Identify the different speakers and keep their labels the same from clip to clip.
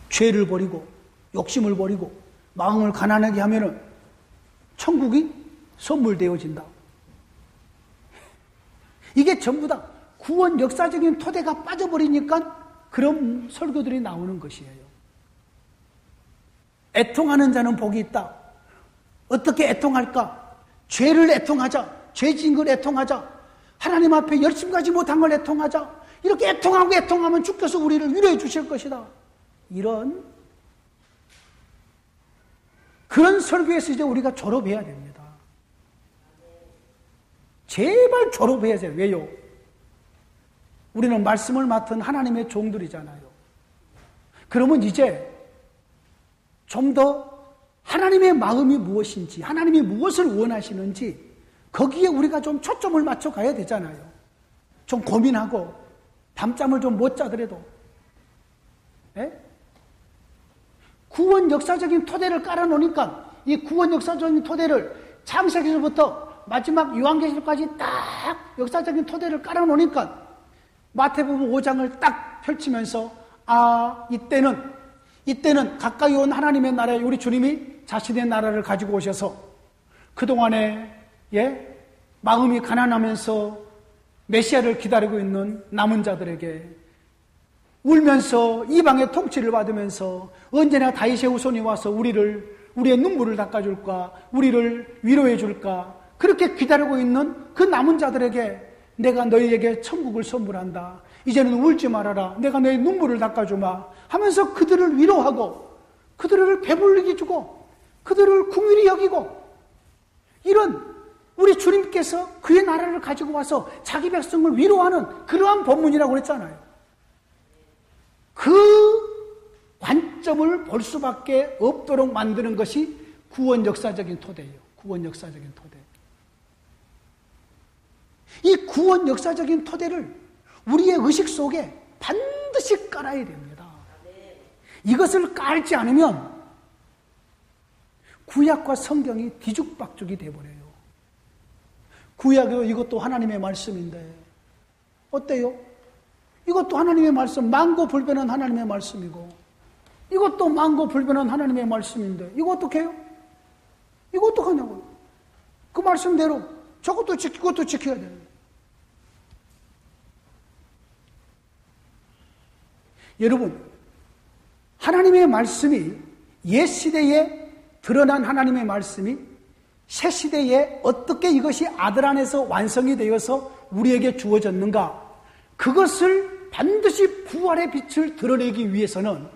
Speaker 1: 죄를 버리고 욕심을 버리고 마음을 가난하게 하면은 천국이 선물되어진다. 이게 전부 다 구원 역사적인 토대가 빠져버리니까 그런 설교들이 나오는 것이에요. 애통하는 자는 복이 있다. 어떻게 애통할까? 죄를 애통하자. 죄 지은 걸 애통하자. 하나님 앞에 열심 가지 못한 걸 애통하자. 이렇게 애통하고 애통하면 주께서 우리를 위로해 주실 것이다. 그런 설교에서 이제 우리가 졸업해야 됩니다. 제발 졸업해야 돼요. 왜요? 우리는 말씀을 맡은 하나님의 종들이잖아요. 그러면 이제 좀 더 하나님의 마음이 무엇인지, 하나님이 무엇을 원하시는지 거기에 우리가 좀 초점을 맞춰 가야 되잖아요. 좀 고민하고 밤잠을 좀 못 자더라도 구원 역사적인 토대를 깔아놓으니까 이 구원 역사적인 토대를 창세기서부터 마지막 요한계시록까지 딱 역사적인 토대를 깔아놓으니까 마태복음 5장을 딱 펼치면서 이때는 가까이 온 하나님의 나라에 우리 주님이 자신의 나라를 가지고 오셔서 그동안에 마음이 가난하면서 메시아를 기다리고 있는 남은 자들에게 울면서 이방의 통치를 받으면서 언제나 다윗의 후손이 와서 우리의 눈물을 닦아줄까, 우리를 위로해 줄까, 그렇게 기다리고 있는 그 남은 자들에게 내가 너희에게 천국을 선물한다. 이제는 울지 말아라. 내가 너희 눈물을 닦아주마 하면서 그들을 위로하고 그들을 배불리게 주고 그들을 긍휼히 여기고, 이런 우리 주님께서 그의 나라를 가지고 와서 자기 백성을 위로하는 그러한 법문이라고 그랬잖아요. 그 관점을 볼 수밖에 없도록 만드는 것이 구원 역사적인 토대예요. 구원 역사적인 토대. 이 구원 역사적인 토대를 우리의 의식 속에 반드시 깔아야 됩니다. 이것을 깔지 않으면 구약과 성경이 뒤죽박죽이 되어버려요. 구약이요, 이것도 하나님의 말씀인데 어때요? 이것도 하나님의 말씀, 만고불변한 하나님의 말씀이고, 이것도 만고불변한 하나님의 말씀인데 이거 어떻게 해요? 이거 어떡하냐고요? 그 말씀대로 저것도 지키고 그것도 지켜야 돼요. 여러분, 하나님의 말씀이 옛 시대에 드러난 하나님의 말씀이 새 시대에 어떻게 이것이 아들 안에서 완성이 되어서 우리에게 주어졌는가, 그것을 반드시 부활의 빛을 드러내기 위해서는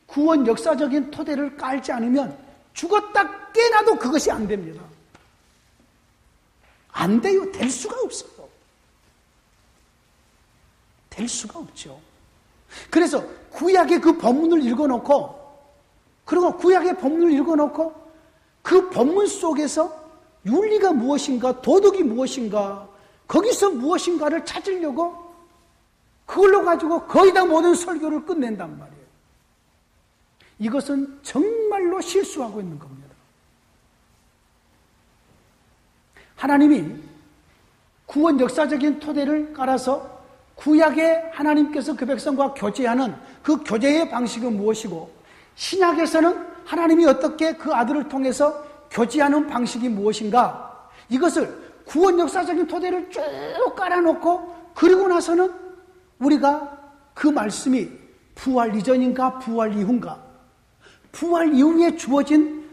Speaker 1: 구원 역사적인 토대를 깔지 않으면 죽었다 깨나도 그것이 안 됩니다. 안 돼요. 될 수가 없어요. 될 수가 없죠. 그래서 구약의 그 본문을 읽어놓고, 그리고 구약의 본문을 읽어놓고 그 본문 속에서 윤리가 무엇인가, 도덕이 무엇인가, 거기서 무엇인가를 찾으려고 그걸로 가지고 거의 다 모든 설교를 끝낸단 말이에요. 이것은 정말로 실수하고 있는 겁니다. 하나님이 구원 역사적인 토대를 깔아서 구약에 하나님께서 그 백성과 교제하는 그 교제의 방식은 무엇이고, 신약에서는 하나님이 어떻게 그 아들을 통해서 교제하는 방식이 무엇인가, 이것을 구원 역사적인 토대를 쭉 깔아놓고 그리고 나서는 우리가 그 말씀이 부활 이전인가 부활 이후인가, 부활 이후에 주어진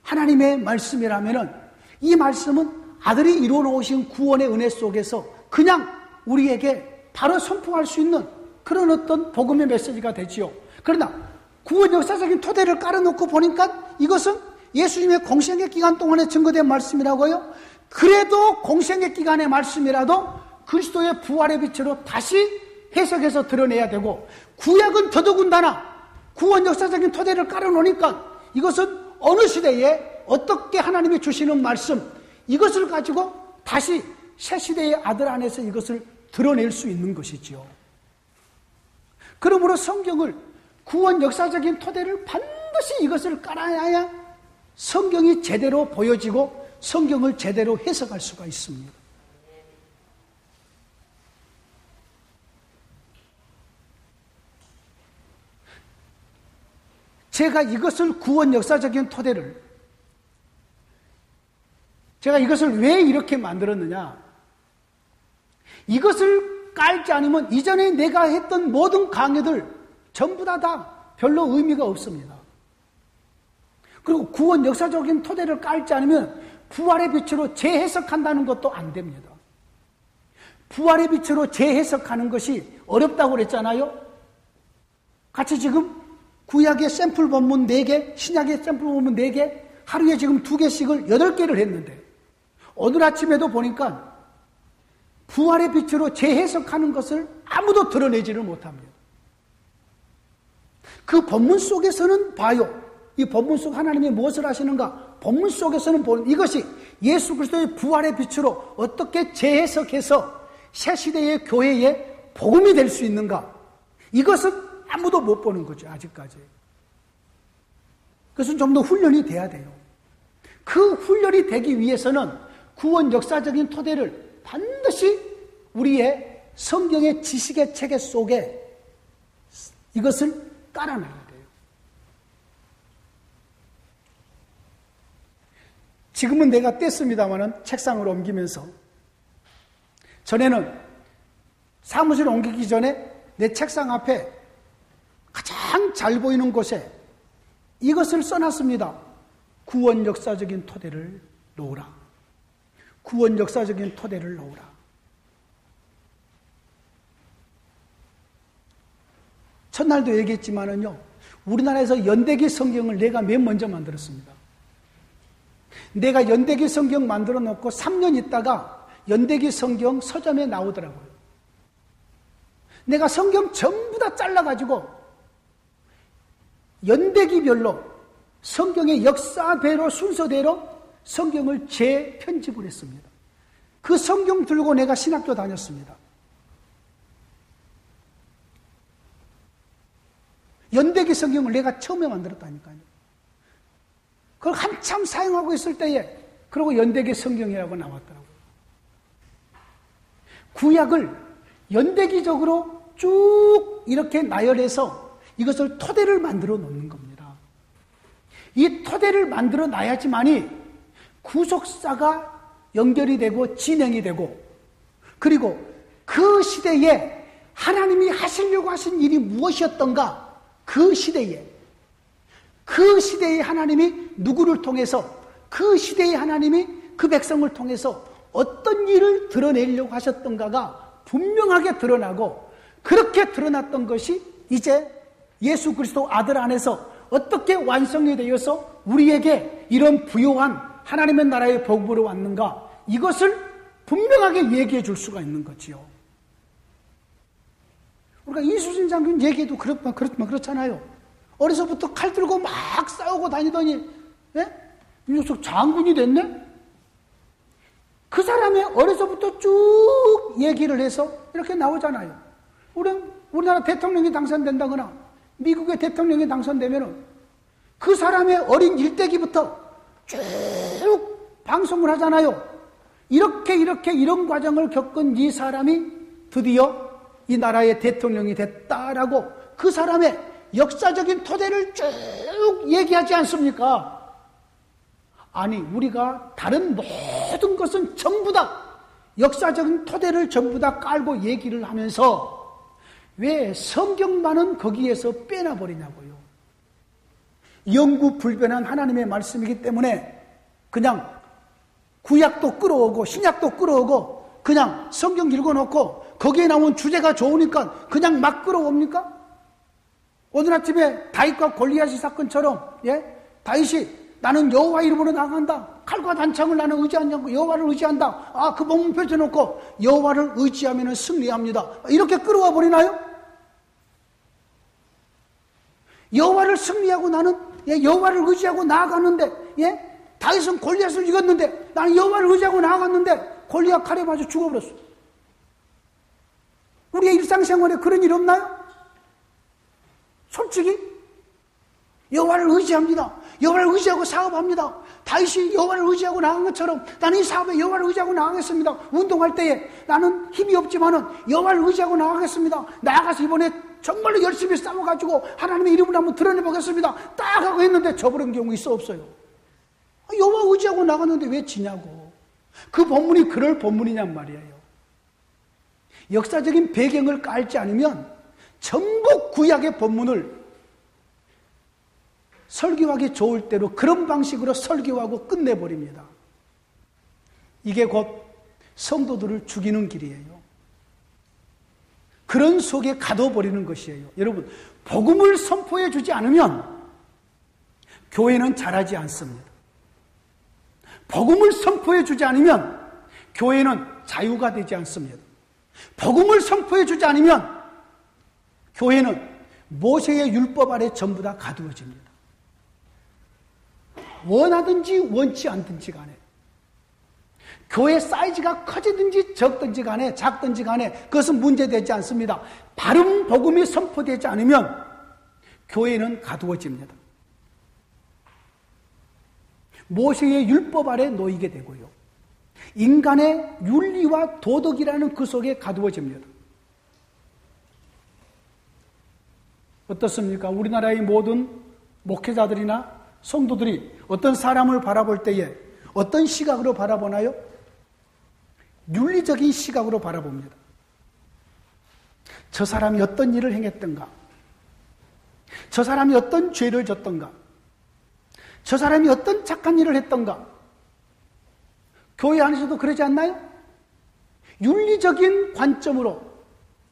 Speaker 1: 하나님의 말씀이라면은 이 말씀은 아들이 이루어 놓으신 구원의 은혜 속에서 그냥 우리에게 바로 선포할 수 있는 그런 어떤 복음의 메시지가 되지요. 그러나 구원 역사적인 토대를 깔아놓고 보니까 이것은 예수님의 공생의 기간 동안에 증거된 말씀이라고요. 그래도 공생의 기간의 말씀이라도 그리스도의 부활의 빛으로 다시 해석해서 드러내야 되고, 구약은 더더군다나 구원 역사적인 토대를 깔아놓으니까 이것은 어느 시대에 어떻게 하나님이 주시는 말씀, 이것을 가지고 다시 새 시대의 아들 안에서 이것을 드러낼 수 있는 것이지요. 그러므로 성경을, 구원 역사적인 토대를 반드시 이것을 깔아야 성경이 제대로 보여지고 성경을 제대로 해석할 수가 있습니다. 제가 이것을 구원 역사적인 토대를, 제가 이것을 왜 이렇게 만들었느냐? 이것을 깔지 않으면 이전에 내가 했던 모든 강의들 전부 다 별로 의미가 없습니다. 그리고 구원 역사적인 토대를 깔지 않으면 부활의 빛으로 재해석한다는 것도 안 됩니다. 부활의 빛으로 재해석하는 것이 어렵다고 그랬잖아요. 같이 지금 구약의 샘플 본문 4개, 신약의 샘플 본문 4개, 하루에 지금 2개씩을 8개를 했는데 오늘 아침에도 보니까 부활의 빛으로 재해석하는 것을 아무도 드러내지를 못합니다. 그 본문 속에서는 봐요. 이 본문 속 하나님이 무엇을 하시는가? 본문 속에서는 보는 이것이 예수 그리스도의 부활의 빛으로 어떻게 재해석해서 새 시대의 교회에 복음이 될 수 있는가? 이것은 아무도 못 보는 거죠, 아직까지. 그것은 좀 더 훈련이 돼야 돼요. 그 훈련이 되기 위해서는 구원 역사적인 토대를 반드시 우리의 성경의 지식의 체계 속에 이것을 깔아놔야 돼요. 지금은 내가 뗐습니다마는 책상을 옮기면서 전에는 사무실 옮기기 전에 내 책상 앞에 가장 잘 보이는 곳에 이것을 써놨습니다. 구원 역사적인 토대를 놓으라. 구원 역사적인 토대를 놓으라. 첫날도 얘기했지만은요, 우리나라에서 연대기 성경을 내가 맨 먼저 만들었습니다. 내가 연대기 성경 만들어 놓고 3년 있다가 연대기 성경 서점에 나오더라고요. 내가 성경 전부 다 잘라가지고 연대기별로 성경의 역사대로 순서대로 성경을 재편집을 했습니다. 그 성경 들고 내가 신학교 다녔습니다. 연대기 성경을 내가 처음에 만들었다니까요. 그걸 한참 사용하고 있을 때에 그러고 연대기 성경이라고 나왔더라고요. 구약을 연대기적으로 쭉 이렇게 나열해서 이것을 토대를 만들어 놓는 겁니다. 이 토대를 만들어 놔야지만이 구속사가 연결이 되고 진행이 되고, 그리고 그 시대에 하나님이 하시려고 하신 일이 무엇이었던가, 그 시대에 하나님이 누구를 통해서, 그 시대에 하나님이 그 백성을 통해서 어떤 일을 드러내려고 하셨던가가 분명하게 드러나고, 그렇게 드러났던 것이 이제 예수 그리스도 아들 안에서 어떻게 완성이 되어서 우리에게 이런 부요한 하나님의 나라의 복으로 왔는가, 이것을 분명하게 얘기해 줄 수가 있는 거지요. 우리가 이수진 장군 얘기해도 그렇잖아요. 어려서부터 칼 들고 막 싸우고 다니더니 이 녀석 장군이 됐네? 그 사람의 어려서부터 쭉 얘기를 해서 이렇게 나오잖아요. 우리나라 대통령이 당선된다거나 미국의 대통령이 당선되면은 그 사람의 어린 일대기부터 쭉 방송을 하잖아요. 이런 과정을 겪은 이 사람이 드디어 이 나라의 대통령이 됐다라고 그 사람의 역사적인 토대를 쭉 얘기하지 않습니까? 아니, 우리가 다른 모든 것은 전부 다 역사적인 토대를 전부 다 깔고 얘기를 하면서 왜 성경만은 거기에서 빼놔버리냐고요. 영구불변한 하나님의 말씀이기 때문에 그냥 구약도 끌어오고 신약도 끌어오고 그냥 성경 읽어놓고 거기에 나온 주제가 좋으니까 그냥 막 끌어옵니까? 오늘 아침에 다윗과 골리앗의 사건처럼 다윗이 나는 여호와 이름으로 나간다. 칼과 단창을 나는 의지하지 않고 여호와를 의지한다. 그 몸을 펼쳐놓고 여호와를 의지하면 승리합니다. 이렇게 끌어와 버리나요? 여호와를 승리하고 나는 여호와를 의지하고 나아가는데 다윗은 골리앗을 이겼는데 나는 여호와를 의지하고 나아갔는데 골리앗 칼에 맞아 죽어버렸어. 우리의 일상생활에 그런 일 없나요? 솔직히 여호와를 의지합니다. 여호와를 의지하고 사업합니다. 다윗이 여호와를 의지하고 나간 것처럼 나는 이 사업에 여호와를 의지하고 나가겠습니다. 운동할 때에 나는 힘이 없지만은 여호와를 의지하고 나가겠습니다. 나아가서 이번에 정말로 열심히 싸워가지고 하나님의 이름을 한번 드러내보겠습니다. 딱 하고 했는데 져버린 경우 있어 없어요? 여호와 의지하고 나갔는데 왜 지냐고. 그 본문이 그럴 본문이냔 말이에요. 역사적인 배경을 깔지 않으면 전부 구약의 본문을 설교하기 좋을 대로 그런 방식으로 설교하고 끝내버립니다. 이게 곧 성도들을 죽이는 길이에요. 그런 속에 가둬버리는 것이에요. 여러분, 복음을 선포해 주지 않으면 교회는 자라지 않습니다. 복음을 선포해 주지 않으면 교회는 자유가 되지 않습니다. 복음을 선포해 주지 않으면 교회는 모세의 율법 아래 전부 다 가두어집니다. 원하든지 원치 않든지 간에, 교회 사이즈가 커지든지 적든지 간에, 작든지 간에 그것은 문제되지 않습니다. 바른 복음이 선포되지 않으면 교회는 가두어집니다. 모세의 율법 아래 놓이게 되고요, 인간의 윤리와 도덕이라는 그 속에 가두어집니다. 어떻습니까? 우리나라의 모든 목회자들이나 성도들이 어떤 사람을 바라볼 때에 어떤 시각으로 바라보나요? 윤리적인 시각으로 바라봅니다. 저 사람이 어떤 일을 행했던가? 저 사람이 어떤 죄를 졌던가? 저 사람이 어떤 착한 일을 했던가? 교회 안에서도 그러지 않나요? 윤리적인 관점으로,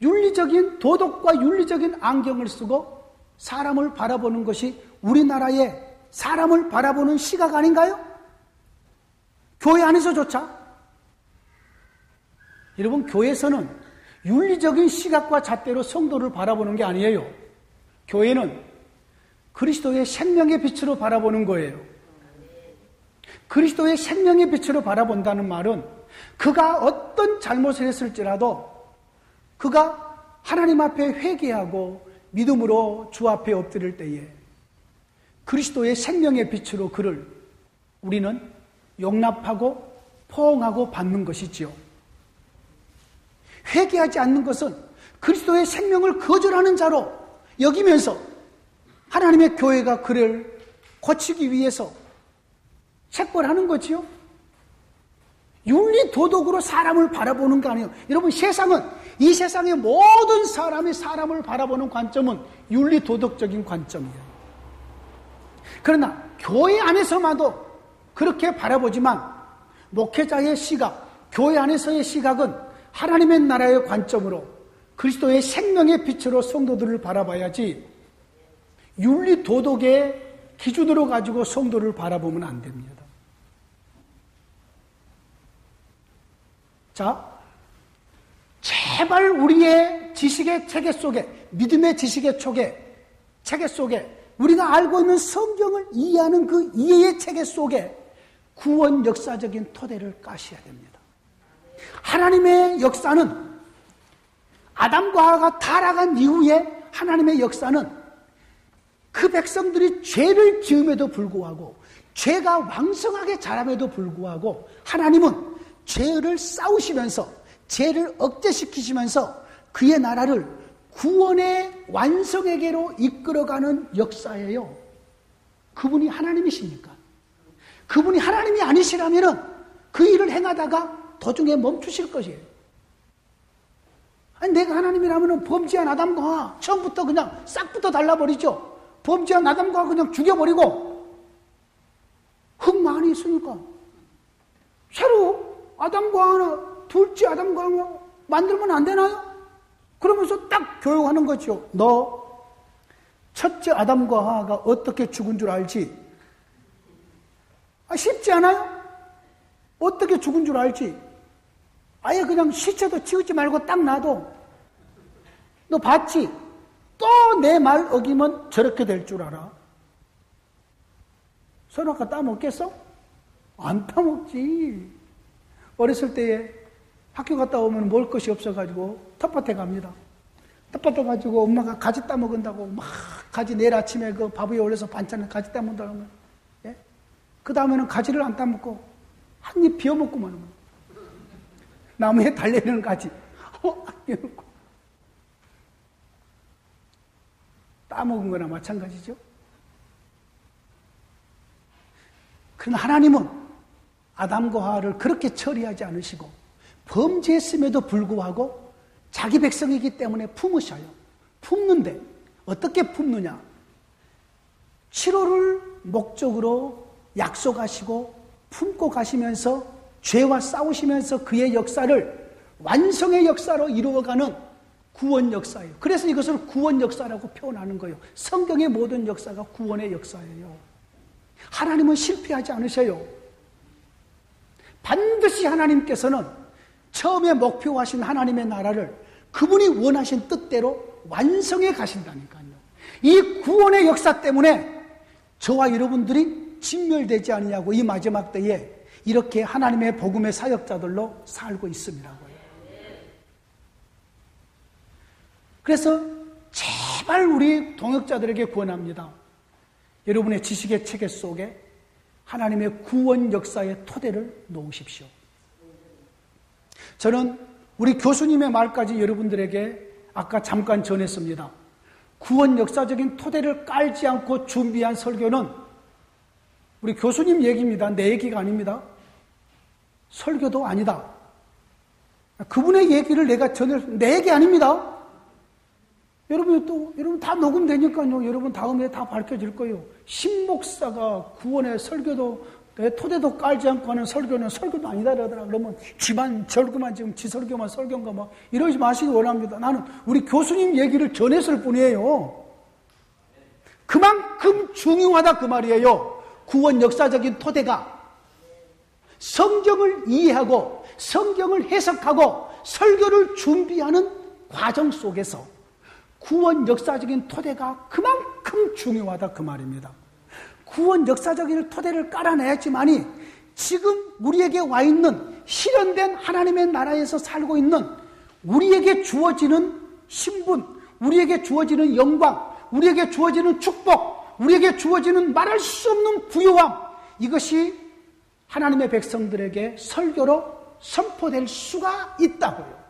Speaker 1: 윤리적인 도덕과 윤리적인 안경을 쓰고 사람을 바라보는 것이 우리나라의 사람을 바라보는 시각 아닌가요? 교회 안에서조차. 여러분, 교회에서는 윤리적인 시각과 잣대로 성도를 바라보는 게 아니에요. 교회는 그리스도의 생명의 빛으로 바라보는 거예요. 그리스도의 생명의 빛으로 바라본다는 말은 그가 어떤 잘못을 했을지라도 그가 하나님 앞에 회개하고 믿음으로 주 앞에 엎드릴 때에 그리스도의 생명의 빛으로 그를 우리는 용납하고 포옹하고 받는 것이지요. 회개하지 않는 것은 그리스도의 생명을 거절하는 자로 여기면서 하나님의 교회가 그를 고치기 위해서 책벌하는 거지요. 윤리 도덕으로 사람을 바라보는 게 아니에요. 여러분, 세상은, 이 세상의 모든 사람이 사람을 바라보는 관점은 윤리 도덕적인 관점이에요. 그러나 교회 안에서만도 그렇게 바라보지만 목회자의 시각, 교회 안에서의 시각은 하나님의 나라의 관점으로 그리스도의 생명의 빛으로 성도들을 바라봐야지 윤리 도덕의 기준으로 가지고 성도를 바라보면 안 됩니다. 자, 제발 우리의 지식의 체계 속에, 믿음의 지식의 체계 속에 우리가 알고 있는 성경을 이해하는 그 이해의 체계 속에 구원 역사적인 토대를 까셔야 됩니다. 하나님의 역사는 아담과 하와가 타락한 이후에 하나님의 역사는 그 백성들이 죄를 지음에도 불구하고 죄가 왕성하게 자람에도 불구하고 하나님은 죄를 싸우시면서 죄를 억제시키시면서 그의 나라를 구원의 완성에게로 이끌어가는 역사예요. 그분이 하나님이십니까? 그분이 하나님이 아니시라면 그 일을 행하다가 도중에 멈추실 것이에요. 아니, 내가 하나님이라면 범죄한 아담과 하와 처음부터 그냥 싹부터 달라버리죠. 범죄한 아담과 하와 그냥 죽여버리고 흙 많이 있으니까 새로 아담과 하와, 둘째 아담과 하와 만들면 안 되나요? 그러면서 딱 교육하는 거죠. 너 첫째 아담과 하와가 어떻게 죽은 줄 알지? 쉽지 않아요? 어떻게 죽은 줄 알지? 아예 그냥 시체도 치우지 말고 딱 놔둬. 너 봤지? 또 내 말 어기면 저렇게 될 줄 알아. 선악과 따먹겠어? 안 따먹지. 어렸을 때에 학교 갔다 오면 먹을 것이 없어가지고 텃밭에 갑니다. 텃밭에 가지고 엄마가 가지 따먹은다고 막 가지 내일 아침에 그 밥 위에 올려서 반찬을 가지 따먹는다고 하면, 예? 그 다음에는 가지를 안 따먹고 한 입 비워먹고만 하면 나무에 달려있는 가지 비워먹고 따먹은 거나 마찬가지죠. 그러나 하나님은 아담과 하와를 그렇게 처리하지 않으시고 범죄했음에도 불구하고 자기 백성이기 때문에 품으셔요. 품는데 어떻게 품느냐? 치료를 목적으로 약속하시고 품고 가시면서 죄와 싸우시면서 그의 역사를 완성의 역사로 이루어가는 구원 역사예요. 그래서 이것을 구원 역사라고 표현하는 거예요. 성경의 모든 역사가 구원의 역사예요. 하나님은 실패하지 않으셔요. 반드시 하나님께서는 처음에 목표하신 하나님의 나라를 그분이 원하신 뜻대로 완성해 가신다니까요. 이 구원의 역사 때문에 저와 여러분들이 진멸되지 않냐고 이 마지막 때에 이렇게 하나님의 복음의 사역자들로 살고 있음이라고요. 그래서 제발 우리 동역자들에게 권합니다. 여러분의 지식의 체계 속에 하나님의 구원 역사의 토대를 놓으십시오. 저는 우리 교수님의 말까지 여러분들에게 아까 잠깐 전했습니다. 구원 역사적인 토대를 깔지 않고 준비한 설교는 우리 교수님 얘기입니다. 내 얘기가 아닙니다. 설교도 아니다. 그분의 얘기를 내가 내 얘기 아닙니다. 여러분 다 녹음되니까요. 여러분 다음에 다 밝혀질 거예요. 신목사가 구원의 설교도 토대도 깔지 않고 하는 설교는 설교도 아니다 그러더라. 그러면 지만 절그만 지금 지 설교만 설교인가 막 이러지 마시기 원합니다. 나는 우리 교수님 얘기를 전했을 뿐이에요. 그만큼 중요하다 그 말이에요. 구원 역사적인 토대가 성경을 이해하고 성경을 해석하고 설교를 준비하는 과정 속에서 구원 역사적인 토대가 그만큼 중요하다 그 말입니다. 구원 역사적인 토대를 깔아내야지만이 지금 우리에게 와 있는 실현된 하나님의 나라에서 살고 있는 우리에게 주어지는 신분, 우리에게 주어지는 영광, 우리에게 주어지는 축복, 우리에게 주어지는 말할 수 없는 부요함, 이것이 하나님의 백성들에게 설교로 선포될 수가 있다고요.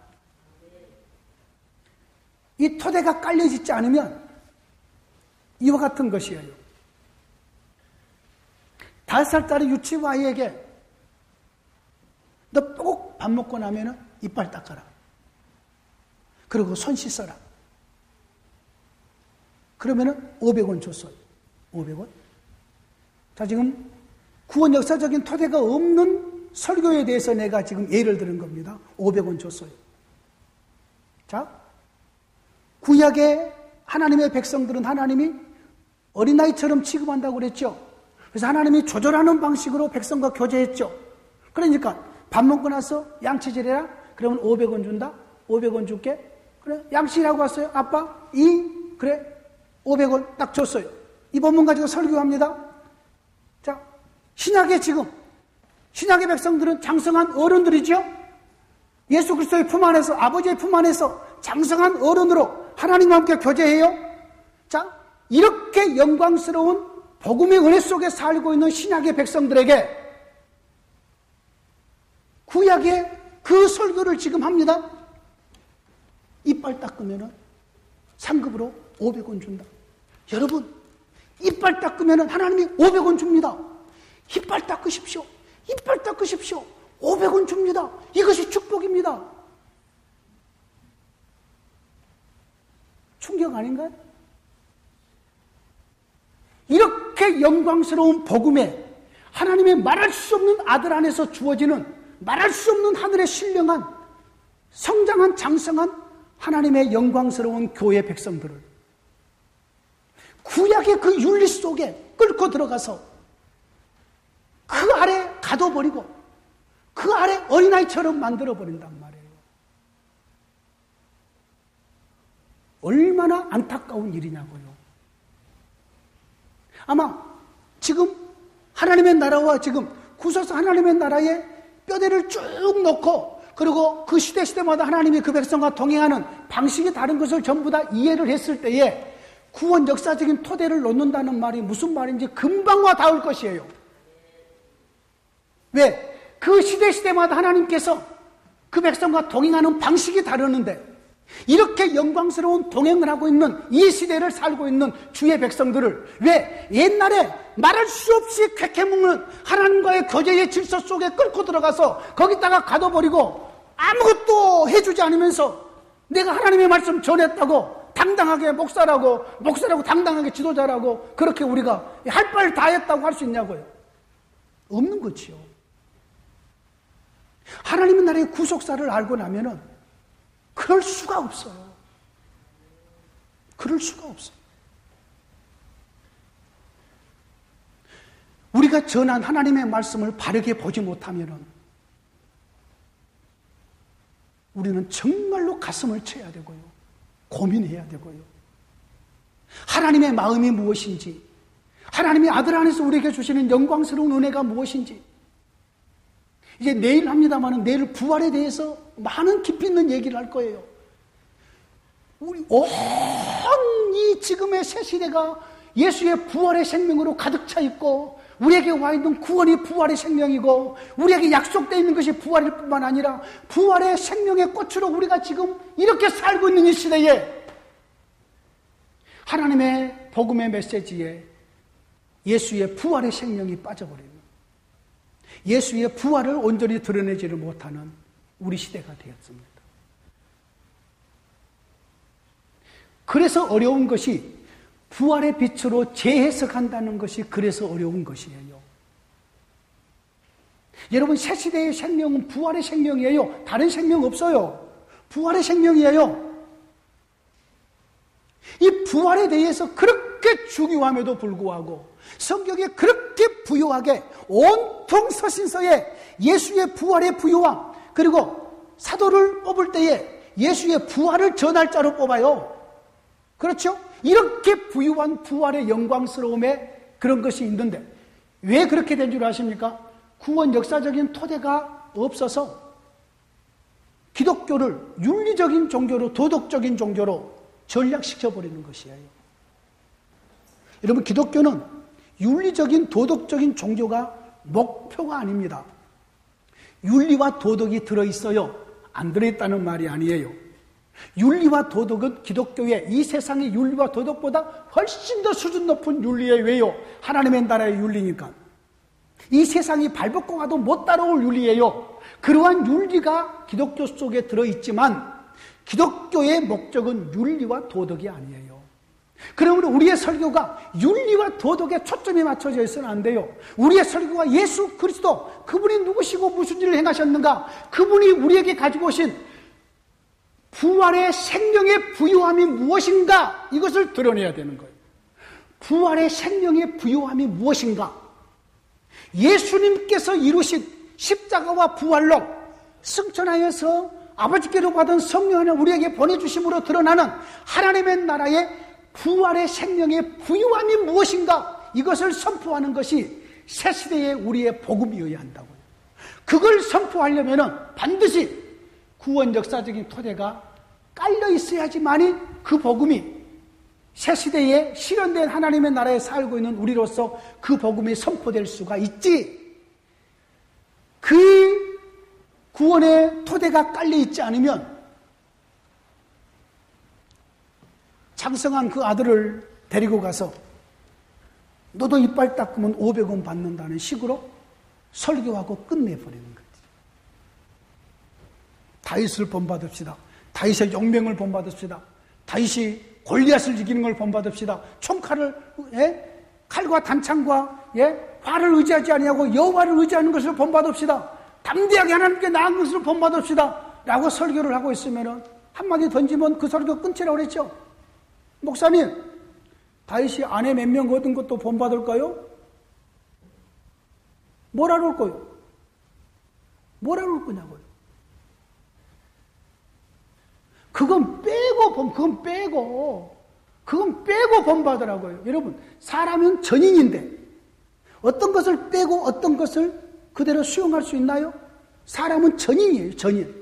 Speaker 1: 이 토대가 깔려지지 않으면 이와 같은 것이에요. 5살짜리 유치부 아이에게 너 꼭 밥 먹고 나면은 이빨 닦아라. 그리고 손 씻어라. 그러면은 500원 줬어요. 500원. 자, 지금 구원 역사적인 토대가 없는 설교에 대해서 내가 지금 예를 들은 겁니다. 500원 줬어요. 자, 구약의 하나님의 백성들은 하나님이 어린아이처럼 취급한다고 그랬죠. 그래서 하나님이 조절하는 방식으로 백성과 교제했죠. 그러니까 밥 먹고 나서 양치질해라. 그러면 500원 준다. 500원 줄게. 그래, 양치라고 왔어요. 아빠, 그래, 500원 딱 줬어요. 이 본문 가지고 설교합니다. 자, 신약의 백성들은 장성한 어른들이죠. 예수 그리스도의 품 안에서, 아버지의 품 안에서 장성한 어른으로 하나님과 함께 교제해요. 자, 이렇게 영광스러운 복음의 은혜 속에 살고 있는 신약의 백성들에게 구약의 그 설교를 지금 합니다. 이빨 닦으면 상급으로 500원 준다. 여러분, 이빨 닦으면 하나님이 500원 줍니다. 이빨 닦으십시오. 이빨 닦으십시오. 500원 줍니다. 이것이 축복입니다. 충격 아닌가요? 이렇게 영광스러운 복음에 하나님의 말할 수 없는 아들 안에서 주어지는 말할 수 없는 하늘의 신령한 성장한 장성한 하나님의 영광스러운 교회 백성들을 구약의 그 윤리 속에 끌고 들어가서 그 아래 가둬버리고 그 아래 어린아이처럼 만들어버린단 말이에요. 얼마나 안타까운 일이냐고요. 아마 지금 하나님의 나라와 지금 구서서 하나님의 나라에 뼈대를 쭉 놓고 그리고 그 시대마다 하나님이 그 백성과 동행하는 방식이 다른 것을 전부 다 이해를 했을 때에 구원 역사적인 토대를 놓는다는 말이 무슨 말인지 금방 와 닿을 것이에요. 왜? 그 시대마다 하나님께서 그 백성과 동행하는 방식이 다르는데 이렇게 영광스러운 동행을 하고 있는 이 시대를 살고 있는 주의 백성들을 왜 옛날에 말할 수 없이 쾌쾌묵는 하나님과의 교제의 질서 속에 끌고 들어가서 거기다가 가둬버리고 아무것도 해주지 않으면서 내가 하나님의 말씀 전했다고 당당하게 목사라고 당당하게 지도자라고 그렇게 우리가 할 바를 다 했다고 할 수 있냐고요? 없는 거지요. 하나님의 나라의 구속사를 알고 나면은 그럴 수가 없어요. 그럴 수가 없어요. 우리가 전한 하나님의 말씀을 바르게 보지 못하면은 우리는 정말로 가슴을 쳐야 되고요. 고민해야 되고요. 하나님의 마음이 무엇인지, 하나님의 아들 안에서 우리에게 주시는 영광스러운 은혜가 무엇인지, 이제 내일 합니다만은 내일 부활에 대해서 많은 깊이 있는 얘기를 할 거예요. 우리 온 이 지금의 새 시대가 예수의 부활의 생명으로 가득 차 있고 우리에게 와 있는 구원이 부활의 생명이고 우리에게 약속되어 있는 것이 부활일 뿐만 아니라 부활의 생명의 꽃으로 우리가 지금 이렇게 살고 있는 이 시대에 하나님의 복음의 메시지에 예수의 부활의 생명이 빠져버리는, 예수의 부활을 온전히 드러내지를 못하는 우리 시대가 되었습니다. 그래서 어려운 것이 부활의 빛으로 재해석한다는 것이 그래서 어려운 것이에요. 여러분, 새 시대의 생명은 부활의 생명이에요. 다른 생명 없어요. 부활의 생명이에요. 이 부활에 대해서 그렇게 중요함에도 불구하고 성경에 그렇게 부유하게 온통 서신서에 예수의 부활의 부유함, 그리고 사도를 뽑을 때에 예수의 부활을 전할 자로 뽑아요. 그렇죠? 이렇게 부유한 부활의 영광스러움에 그런 것이 있는데 왜 그렇게 된 줄 아십니까? 구원 역사적인 토대가 없어서 기독교를 윤리적인 종교로, 도덕적인 종교로 전락시켜버리는 것이에요. 여러분, 기독교는 윤리적인 도덕적인 종교가 목표가 아닙니다. 윤리와 도덕이 들어있어요. 안 들어있다는 말이 아니에요. 윤리와 도덕은 기독교의 이 세상의 윤리와 도덕보다 훨씬 더 수준 높은 윤리에 왜요? 하나님의 나라의 윤리니까. 이 세상이 발벗고 가도 못 따라올 윤리예요. 그러한 윤리가 기독교 속에 들어있지만 기독교의 목적은 윤리와 도덕이 아니에요. 그러므로 우리의 설교가 윤리와 도덕에 초점이 맞춰져 있어는 안 돼요. 우리의 설교가 예수 그리스도, 그분이 누구시고 무슨 일을 행하셨는가, 그분이 우리에게 가지고 오신 부활의 생명의 부유함이 무엇인가, 이것을 드러내야 되는 거예요. 부활의 생명의 부유함이 무엇인가? 예수님께서 이루신 십자가와 부활로 승천하여서 아버지께로 받은 성령을 우리에게 보내주심으로 드러나는 하나님의 나라의 부활의 생명의 부유함이 무엇인가, 이것을 선포하는 것이 새 시대의 우리의 복음이어야 한다고요. 그걸 선포하려면 반드시 구원 역사적인 토대가 깔려 있어야지만이 그 복음이 새 시대에 실현된 하나님의 나라에 살고 있는 우리로서 그 복음이 선포될 수가 있지. 그 구원의 토대가 깔려 있지 않으면 장성한 그 아들을 데리고 가서 너도 이빨 닦으면 500원 받는다는 식으로 설교하고 끝내버리는 거지. 다윗을 본받읍시다. 다윗의 용맹을 본받읍시다. 다윗이 골리앗을 이기는 걸 본받읍시다. 총칼을, 칼과 단창과 활을 의지하지 아니하고 여호와를 의지하는 것을 본받읍시다. 담대하게 하나님께 나아간 것을 본받읍시다. 라고 설교를 하고 있으면 한마디 던지면 그 설교 끊지라고 그랬죠. 목사님, 다윗이 아내 몇 명 얻은 것도 본받을까요? 뭐라 그럴 거요? 뭐라 그럴 거냐고요? 그건 빼고 본받으라고요. 여러분, 사람은 전인인데 어떤 것을 빼고 어떤 것을 그대로 수용할 수 있나요? 사람은 전인이에요, 전인.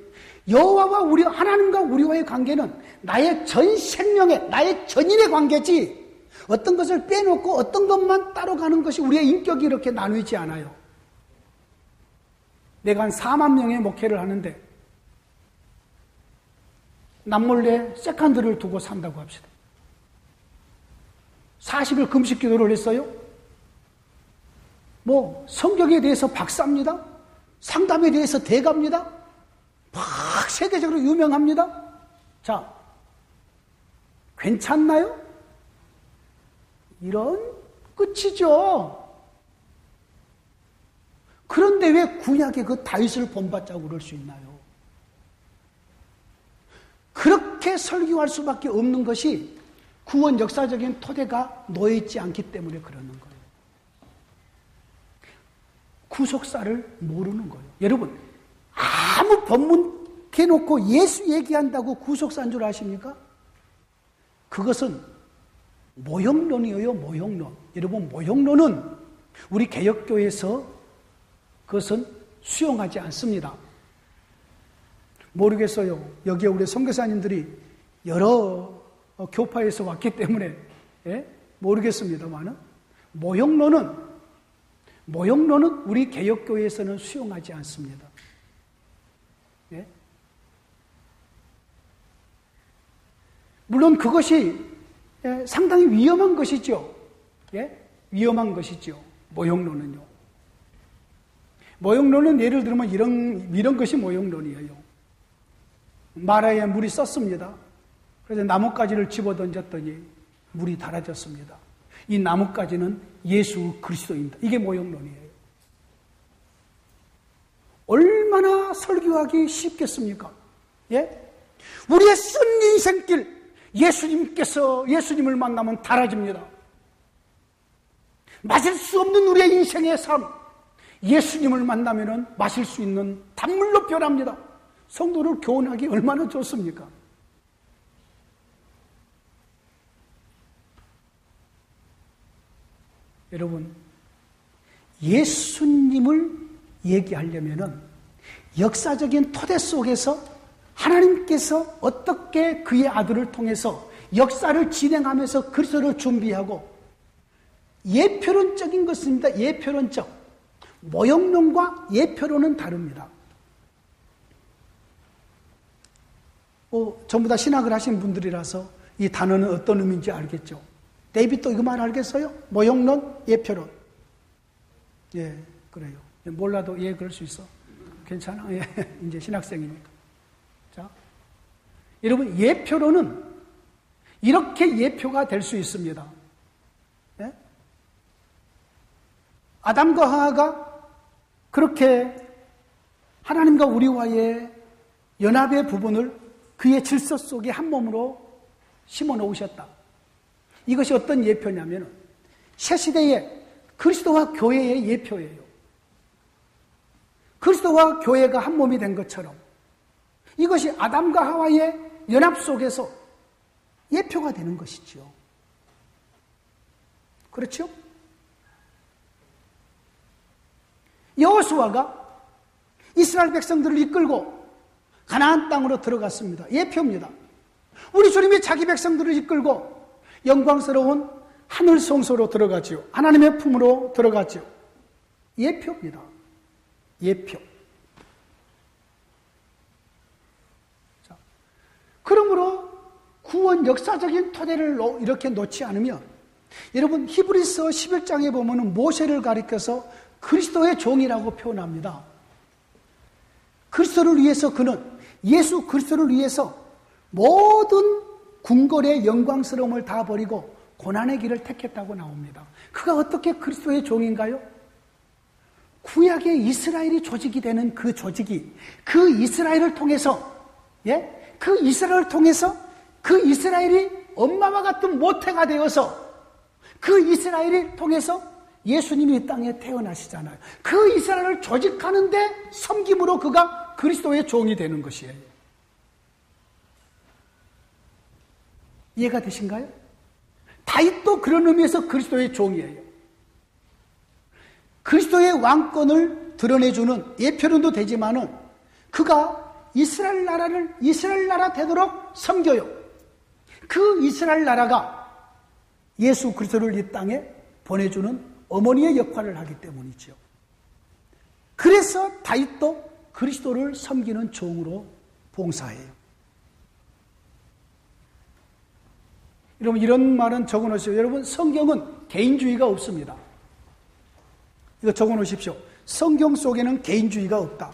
Speaker 1: 여호와와 우리, 하나님과 우리와의 관계는 나의 전 생명의, 나의 전인의 관계지, 어떤 것을 빼놓고 어떤 것만 따로 가는 것이 우리의 인격이 이렇게 나누지 않아요. 내가 한 4만 명의 목회를 하는데 남몰래 세컨드를 두고 산다고 합시다. 40일 금식 기도를 했어요. 뭐 성경에 대해서 박사입니다. 상담에 대해서 대가입니다. 막 세계적으로 유명합니다. 자, 괜찮나요? 이런 끝이죠. 그런데 왜 구약의 그 다윗을 본받자고 그럴 수 있나요? 그렇게 설교할 수밖에 없는 것이 구원 역사적인 토대가 놓여있지 않기 때문에 그러는 거예요. 구속사를 모르는 거예요. 여러분, 아무 법문 해놓고 예수 얘기한다고 구속사인 줄 아십니까? 그것은 모형론이에요, 모형론. 여러분, 모형론은 우리 개혁교회에서 그것은 수용하지 않습니다. 모르겠어요. 여기에 우리 선교사님들이 여러 교파에서 왔기 때문에 모르겠습니다만은 모형론은 우리 개혁교회에서는 수용하지 않습니다. 예? 물론 그것이 상당히 위험한 것이죠. 예? 위험한 것이죠. 모형론은요. 모형론은 예를 들면 이런 것이 모형론이에요. 마라에 물이 썼습니다. 그래서 나뭇가지를 집어던졌더니 물이 달아졌습니다. 이 나뭇가지는 예수 그리스도입니다. 이게 모형론이에요. 얼마나 설교하기 쉽겠습니까? 예? 우리의 쓴 인생길, 예수님을 만나면 달아집니다. 마실 수 없는 우리의 인생의 삶, 예수님을 만나면 마실 수 있는 단물로 변합니다. 성도를 교훈하기 얼마나 좋습니까? 여러분, 예수님을 얘기하려면은 역사적인 토대 속에서 하나님께서 어떻게 그의 아들을 통해서 역사를 진행하면서 그리스도를 준비하고 예표론적인 것입니다. 예표론적. 모형론과 예표론은 다릅니다. 전부 다 신학을 하신 분들이라서 이 단어는 어떤 의미인지 알겠죠. 데이빗도 이거 말 알겠어요? 모형론, 예표론. 예, 그래요. 몰라도 예, 그럴 수 있어. 괜찮아. 예, 이제 신학생이니까. 자, 여러분, 예표론은 이렇게 예표가 될 수 있습니다. 예? 아담과 하와가 그렇게 하나님과 우리와의 연합의 부분을 그의 질서 속에 한 몸으로 심어 놓으셨다. 이것이 어떤 예표냐면 새 시대의 그리스도와 교회의 예표예요. 그리스도와 교회가 한 몸이 된 것처럼 이것이 아담과 하와의 연합 속에서 예표가 되는 것이죠. 그렇죠? 여호수아가 이스라엘 백성들을 이끌고 가나안 땅으로 들어갔습니다. 예표입니다. 우리 주님이 자기 백성들을 이끌고 영광스러운 하늘 성소로 들어가지요. 하나님의 품으로 들어가지요. 예표입니다. 예표. 자, 그러므로 구원 역사적인 토대를 이렇게 놓지 않으면 여러분 히브리서 11장에 보면 모세를 가리켜서 그리스도의 종이라고 표현합니다. 그리스도를 위해서 그는 예수 그리스도를 위해서 모든 궁궐의 영광스러움을 다 버리고 고난의 길을 택했다고 나옵니다. 그가 어떻게 그리스도의 종인가요? 구약의 이스라엘이 조직이 되는 그 조직이 그 이스라엘을 통해서 그 이스라엘이 엄마와 같은 모태가 되어서 그 이스라엘을 통해서 예수님이 이 땅에 태어나시잖아요. 그 이스라엘을 조직하는데 섬김으로 그가 그리스도의 종이 되는 것이에요. 이해가 되신가요? 다윗도 그런 의미에서 그리스도의 종이에요. 그리스도의 왕권을 드러내주는 예표론도 되지만은 그가 이스라엘 나라 되도록 섬겨요. 그 이스라엘 나라가 예수 그리스도를 이 땅에 보내주는 어머니의 역할을 하기 때문이죠. 그래서 다윗도 그리스도를 섬기는 종으로 봉사해요. 여러분 이런 말은 적어 놓으십시오. 여러분 성경은 개인주의가 없습니다. 이거 적어 놓으십시오. 성경 속에는 개인주의가 없다.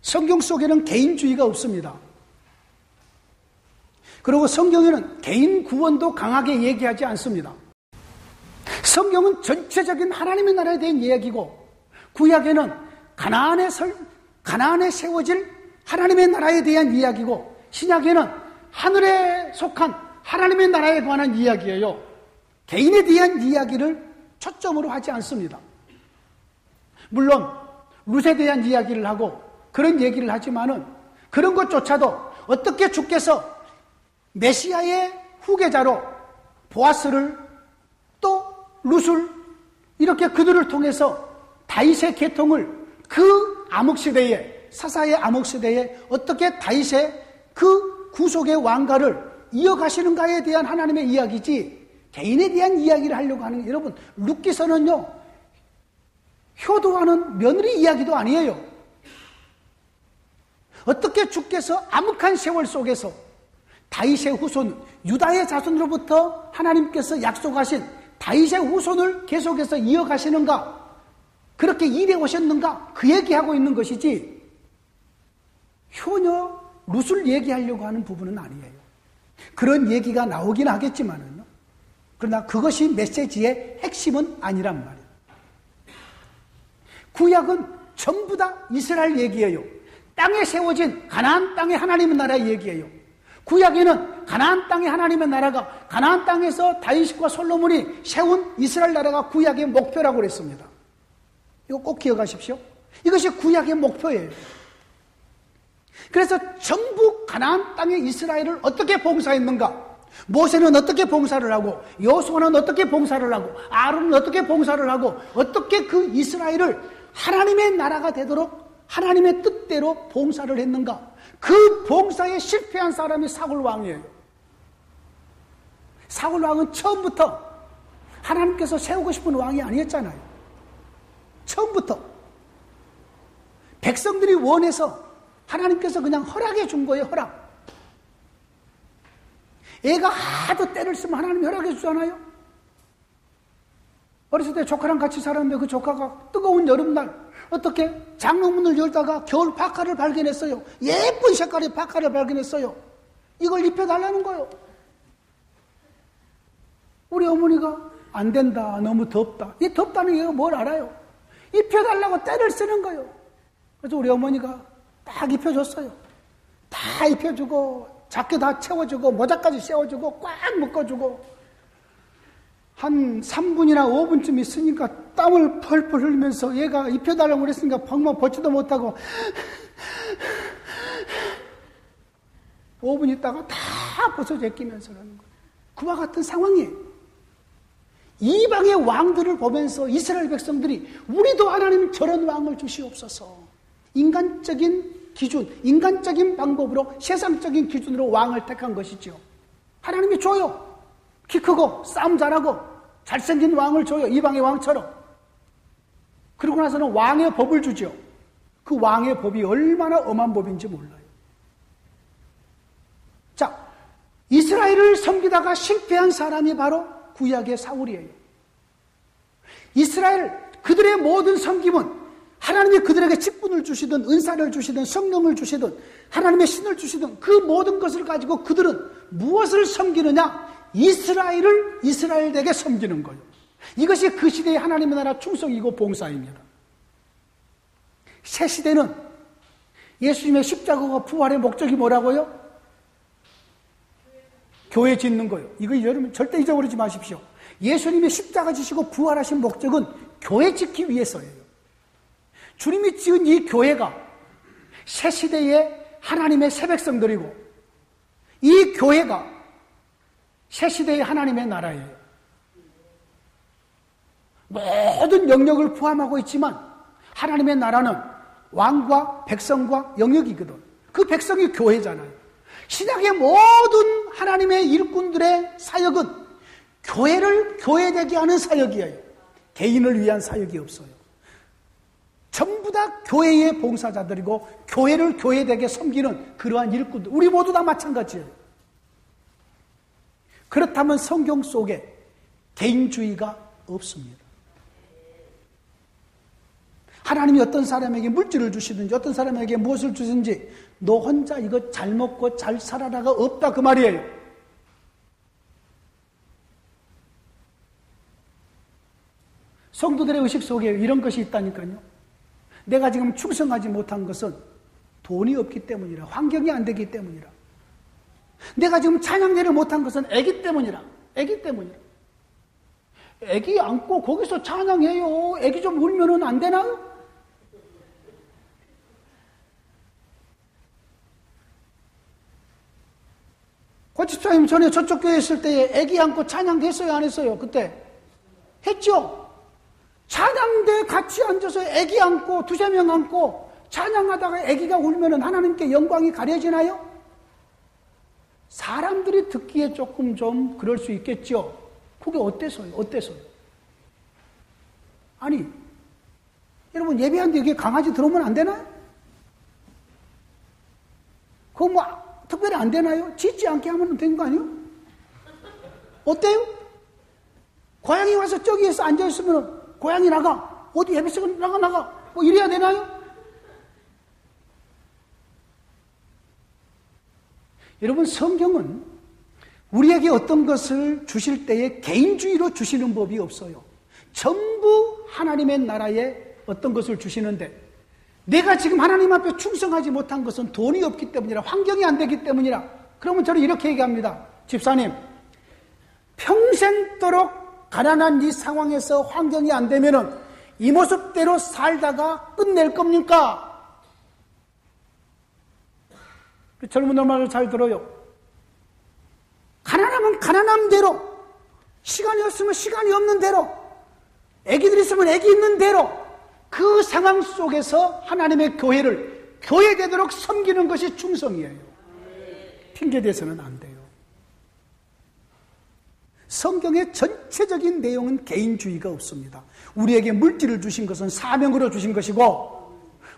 Speaker 1: 성경 속에는 개인주의가 없습니다. 그리고 성경에는 개인 구원도 강하게 얘기하지 않습니다. 성경은 전체적인 하나님의 나라에 대한 이야기고, 구약에는 가나안에 세워질 하나님의 나라에 대한 이야기고, 신약에는 하늘에 속한 하나님의 나라에 관한 이야기예요. 개인에 대한 이야기를 초점으로 하지 않습니다. 물론 룻에 대한 이야기를 하고 그런 얘기를 하지만은, 그런 것조차도 어떻게 주께서 메시아의 후계자로 보아스를 또 룻을 이렇게 그들을 통해서 다윗의 계통을 그 암흑시대에, 사사의 암흑시대에 어떻게 다윗의 그 구속의 왕가를 이어가시는가에 대한 하나님의 이야기지, 개인에 대한 이야기를 하려고 하는 게, 여러분 룻기서는요 효도하는 며느리 이야기도 아니에요. 어떻게 주께서 암흑한 세월 속에서 다윗의 후손, 유다의 자손으로부터 하나님께서 약속하신 다윗의 후손을 계속해서 이어가시는가, 그렇게 일해 오셨는가, 그 얘기하고 있는 것이지 효녀 룻을 얘기하려고 하는 부분은 아니에요. 그런 얘기가 나오긴 하겠지만은, 그러나 그것이 메시지의 핵심은 아니란 말이에요. 구약은 전부 다 이스라엘 얘기예요. 땅에 세워진 가나안 땅의 하나님의 나라 얘기예요. 구약에는 가나안 땅의 하나님의 나라가, 가나안 땅에서 다윗과 솔로몬이 세운 이스라엘 나라가 구약의 목표라고 그랬습니다. 이거 꼭 기억하십시오. 이것이 구약의 목표예요. 그래서 전부 가나안 땅의 이스라엘을 어떻게 봉사했는가? 모세는 어떻게 봉사를 하고, 여호수아는 어떻게 봉사를 하고, 아론은 어떻게 봉사를 하고, 어떻게 그 이스라엘을 하나님의 나라가 되도록 하나님의 뜻대로 봉사를 했는가? 그 봉사에 실패한 사람이 사울 왕이에요. 사울 왕은 처음부터 하나님께서 세우고 싶은 왕이 아니었잖아요. 처음부터 백성들이 원해서 하나님께서 그냥 허락해 준 거예요. 허락. 애가 하도 때를 쓰면 하나님이 허락해 주잖아요. 어렸을 때 조카랑 같이 살았는데 그 조카가 뜨거운 여름날 어떻게 장롱문을 열다가 겨울 파카를 발견했어요. 예쁜 색깔의 파카를 발견했어요. 이걸 입혀달라는 거예요. 우리 어머니가 안 된다, 너무 덥다. 이 덥다는 얘기가 뭘 알아요? 입혀달라고 때를 쓰는 거예요. 그래서 우리 어머니가 딱 입혀줬어요. 다 입혀주고 자켓 다 채워주고 모자까지 씌워주고 꽉 묶어주고, 한 3분이나 5분쯤 있으니까 땀을 펄펄 흘리면서 얘가 입혀달라고 그랬으니까 방만 벗지도 못하고 5분 있다가 다 벗어 제끼면서 그러는 거예요. 그와 같은 상황이에요. 이방의 왕들을 보면서 이스라엘 백성들이 우리도 하나님 저런 왕을 주시옵소서, 인간적인 기준, 인간적인 방법으로, 세상적인 기준으로 왕을 택한 것이죠. 하나님이 줘요. 키 크고 싸움 잘하고 잘생긴 왕을 줘요. 이방의 왕처럼. 그러고 나서는 왕의 법을 주죠. 그 왕의 법이 얼마나 엄한 법인지 몰라요. 자, 이스라엘을 섬기다가 실패한 사람이 바로 구약의 사울이에요. 이스라엘, 그들의 모든 섬김은 하나님이 그들에게 직분을 주시든 은사를 주시든 성령을 주시든 하나님의 신을 주시든 그 모든 것을 가지고 그들은 무엇을 섬기느냐? 이스라엘을 이스라엘에게 섬기는 거예요. 이것이 그 시대의 하나님의 나라 충성이고 봉사입니다. 새 시대는 예수님의 십자가와 부활의 목적이 뭐라고요? 교회 짓는 거예요. 이거 여러분 절대 잊어버리지 마십시오. 예수님이 십자가 지시고 부활하신 목적은 교회 짓기 위해서예요. 주님이 지은 이 교회가 새 시대의 하나님의 새 백성들이고, 이 교회가 새 시대의 하나님의 나라예요. 모든 영역을 포함하고 있지만 하나님의 나라는 왕과 백성과 영역이거든. 그 백성이 교회잖아요. 신약의 모든 하나님의 일꾼들의 사역은 교회를 교회되게 하는 사역이에요. 개인을 위한 사역이 없어요. 전부 다 교회의 봉사자들이고 교회를 교회되게 섬기는 그러한 일꾼들. 우리 모두 다 마찬가지예요. 그렇다면 성경 속에 개인주의가 없습니다. 하나님이 어떤 사람에게 물질을 주시든지 어떤 사람에게 무엇을 주든지 너 혼자 이거 잘 먹고 잘 살아라가 없다 그 말이에요. 성도들의 의식 속에 이런 것이 있다니까요. 내가 지금 충성하지 못한 것은 돈이 없기 때문이라, 환경이 안 되기 때문이라. 내가 지금 찬양대를 못한 것은 애기 때문이라. 애기 안고 거기서 찬양해요. 애기 좀 울면은 안 되나요? 고집사님 전에 저쪽 교회 있을 때 애기 안고 찬양했어요, 안 했어요? 그때 했죠? 찬양대 같이 앉아서 애기 안고 두세 명 안고 찬양하다가 애기가 울면은 하나님께 영광이 가려지나요? 사람들이 듣기에 조금 좀 그럴 수 있겠죠. 그게 어때서요? 아니, 여러분 예배하는데 여기에 강아지 들어오면 안 되나요? 그거 뭐 특별히 안 되나요? 짖지 않게 하면 되는 거 아니에요? 어때요? 고양이 와서 저기에서 앉아있으면 고양이 나가. 어디 예배석은 나가. 뭐 이래야 되나요? 여러분 성경은 우리에게 어떤 것을 주실 때에 개인주의로 주시는 법이 없어요. 전부 하나님의 나라에 어떤 것을 주시는데 내가 지금 하나님 앞에 충성하지 못한 것은 돈이 없기 때문이라, 환경이 안 되기 때문이라. 그러면 저는 이렇게 얘기합니다. 집사님, 평생도록 가난한 이 상황에서 환경이 안 되면은 이 모습대로 살다가 끝낼 겁니까? 젊은들 말을 잘 들어요. 가난하면 가난한 대로, 시간이 없으면 시간이 없는 대로, 애기들 있으면 애기 있는 대로 그 상황 속에서 하나님의 교회를 교회되도록 섬기는 것이 충성이에요. 핑계대서는 안 돼요. 성경의 전체적인 내용은 개인주의가 없습니다. 우리에게 물질을 주신 것은 사명으로 주신 것이고,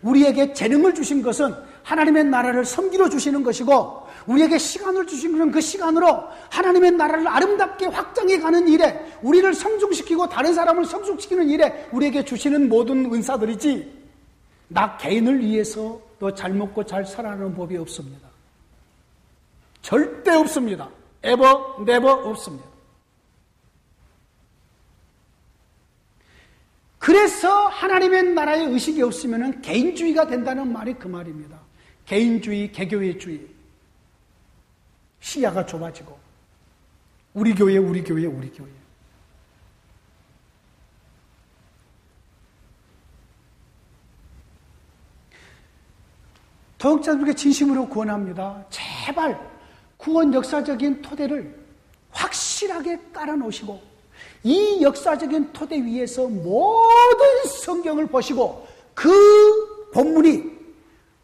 Speaker 1: 우리에게 재능을 주신 것은 하나님의 나라를 섬기러 주시는 것이고, 우리에게 시간을 주신 것은 그 시간으로 하나님의 나라를 아름답게 확장해 가는 일에, 우리를 성숙시키고 다른 사람을 성숙시키는 일에 우리에게 주시는 모든 은사들이지, 나 개인을 위해서 너 잘 먹고 잘 살아가는 법이 없습니다. 절대 없습니다. ever, never 없습니다. 그래서 하나님의 나라의 의식이 없으면 개인주의가 된다는 말이 그 말입니다. 개인주의, 개교회주의. 시야가 좁아지고 우리 교회. 도역자들에게 진심으로 구원합니다. 제발 구원 역사적인 토대를 확실하게 깔아놓으시고 이 역사적인 토대 위에서 모든 성경을 보시고 그 본문이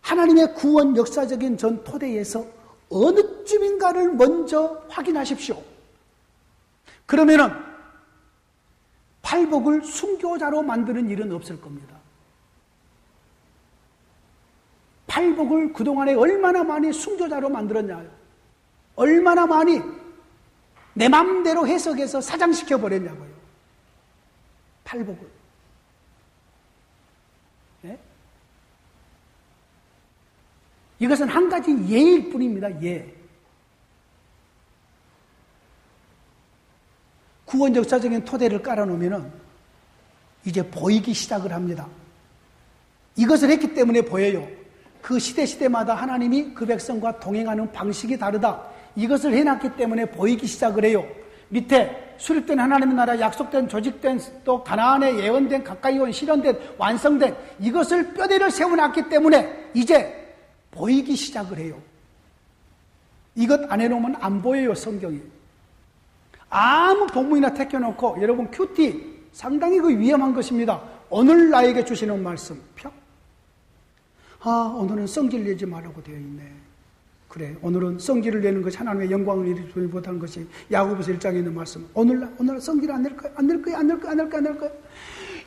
Speaker 1: 하나님의 구원 역사적인 전 토대에서 어느 쯤인가를 먼저 확인하십시오. 그러면은 팔복을 순교자로 만드는 일은 없을 겁니다. 팔복을 그동안에 얼마나 많이 순교자로 만들었냐요. 얼마나 많이 내 마음대로 해석해서 사장시켜 버렸냐고요. 팔복을. 네? 이것은 한 가지 예일 뿐입니다. 예. 구원 역사적인 토대를 깔아놓으면 이제 보이기 시작을 합니다. 이것을 했기 때문에 보여요. 그 시대마다 하나님이 그 백성과 동행하는 방식이 다르다. 이것을 해놨기 때문에 보이기 시작을 해요. 밑에 수립된 하나님의 나라, 약속된, 조직된, 또 가나안에 예언된, 가까이 온, 실현된, 완성된 이것을 뼈대를 세워놨기 때문에 이제 보이기 시작을 해요. 이것 안 해놓으면 안 보여요. 성경이. 아무 본문이나 택해놓고 여러분 큐티 상당히 그 위험한 것입니다. 오늘 나에게 주시는 말씀 오늘은 성질 내지 말라고 되어 있네. 그래, 오늘은 성질을 내는 것이 하나님의 영광을 이루지 못하는 것이 야고보서 1장에 있는 말씀. 오늘 성질 안 낼 거야?